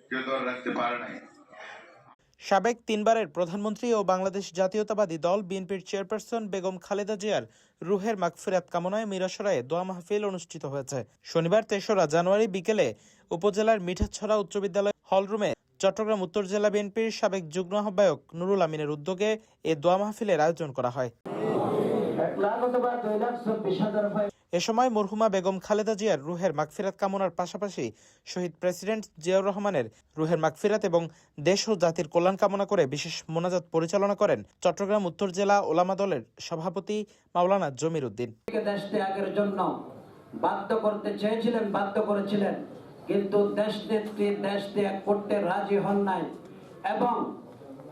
কেউ ধরে রাখতে পারে নাই। সাবেক তিনবারের প্রধানমন্ত্রী ও বাংলাদেশ জাতীয়তাবাদী দল বিএনপির চেয়ারপারসন বেগম খালেদা জিয়ার রুহের মাগফিরাত কামনায় মিরসরাইয়ে দোয়া মাহফিল অনুষ্ঠিত হয়েছে। শনিবার ৩রা জানুয়ারি বিকেলে উপজেলার মিঠাছড়া উচ্চ বিদ্যালয় হলরুমে চট্টগ্রাম উত্তর জেলা বিএনপির সাবেক যুগ্ম আহ্বায়ক নুরুল আমিনের উদ্যোগে এ দোয়া মাহফিলের আয়োজন করা হয়। এ সময় মরহুমা বেগম খালেদা জিয়ার রুহের মাগফিরাত কামনার পাশাপাশি শহীদ প্রেসিডেন্ট জিয়াউর রহমানের রুহের মাগফিরাত এবং দেশ ও জাতির কল্যাণ কামনা করে বিশেষ মোনাজাত পরিচালনা করেন চট্টগ্রাম উত্তর জেলা ওলামা দলের সভাপতি মাওলানা জমির উদ্দিন। দেশ ত্যাগের জন্য বাধ্য করতে চেয়েছিলেন, বাধ্য করেছিলেন, কিন্তু দেশ নেত্রী দেশ ত্যাগ করতে রাজি হন নাই এবং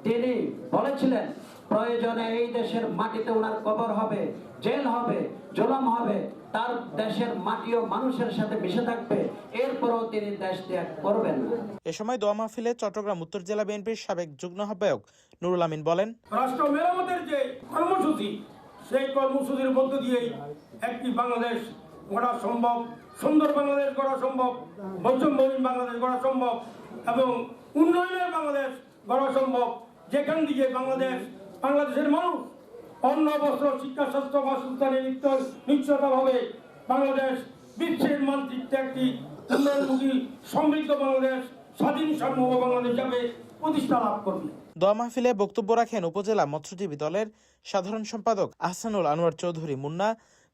তিনি বলেছিলেন প্রয়োজনে এই দেশের মাটিতে ওনার কবর হবে, জেল হবে, জুলুম হবে, তার দেশের মাটি ও মানুষের সাথে মিশে থাকবে, এরপরও তিনি দেশ ত্যাগ করবেন না। এ সময় দোয়া মাহফিলে চট্টগ্রাম উত্তর জেলা বিএনপির সাবেক যুগ্ম আহ্বায়ক নুরুল আমিন বলেন, রাষ্ট্র মেরামতের যে কর্মসূচি, সেই কর্মসূচির মধ্য দিয়েই একটি বাংলাদেশ গড়া সম্ভব, সুন্দর বাংলাদেশ গড়া সম্ভব, বৈষম্যহীন বাংলাদেশ গড়া সম্ভব এবং উন্নয়নের বাংলাদেশ গড়া সম্ভব, যেখান থেকে বাংলাদেশের মানুষ অন্ন, বস্ত্র, শিক্ষা, স্বাস্থ্য, বাসস্থানে নিশ্চয়তাভাবে বাংলাদেশ বিশ্বের মানচিত্রে একটি উন্নয়নমুখী সমৃদ্ধ বাংলাদেশ, স্বাধীন সার্বভৌম বাংলাদেশ হিসাবে প্রতিষ্ঠা লাভ করবে। দোয়া মাহফিলে বক্তব্য রাখেন উপজেলা মৎস্যজীবী দলের সাধারণ সম্পাদক আহসানুল আনোয়ার চৌধুরী মুন্না,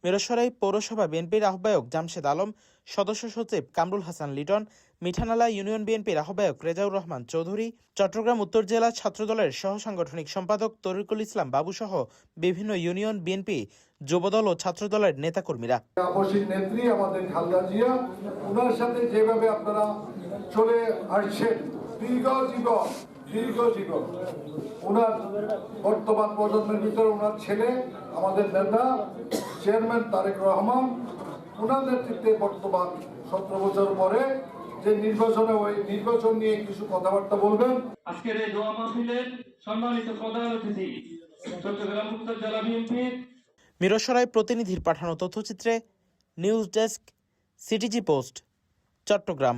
মিরসরাই পৌরসভা বিএনপির আহ্বায়ক জামশেদ আলম, সদস্য সচিব কামরুল হাসান লিটন, মিঠানালা ইউনিয়ন বিএনপির আহ্বায়ক রেজাউর রহমান চৌধুরী, চট্টগ্রাম উত্তর জেলা ছাত্রদলের সহ সাংগঠনিক সম্পাদক তরিকুল ইসলাম বাবুসহ বিভিন্ন ইউনিয়ন বিএনপি, যুবদল ও ছাত্রদলের নেতাকর্মীরা। আপসীর নেত্রী আমাদের খালেদা জিয়া, ওনার সাথে যেভাবে আপনারা চলে আসছেন, দীর্ঘ জীবন ওনার বর্তমান প্রজন্মের ভিতরে ওনার ছেলে আমাদের নেতা চেয়ারম্যান তারেক রহমান, ওনার নেতৃত্বে বর্তমান 17 বছর পরে যে নির্বাচন নিয়ে কিছু কথাবার্তা বলবেন। আজকের এই দোয়া মাহফিলের সম্মানিত প্রধান অতিথি চট্টগ্রাম উত্তর জেলা বিএনপির মিরসরাই প্রতিনিধির পাঠানো তথ্যচিত্রে news desk, CTG post, Chittagong.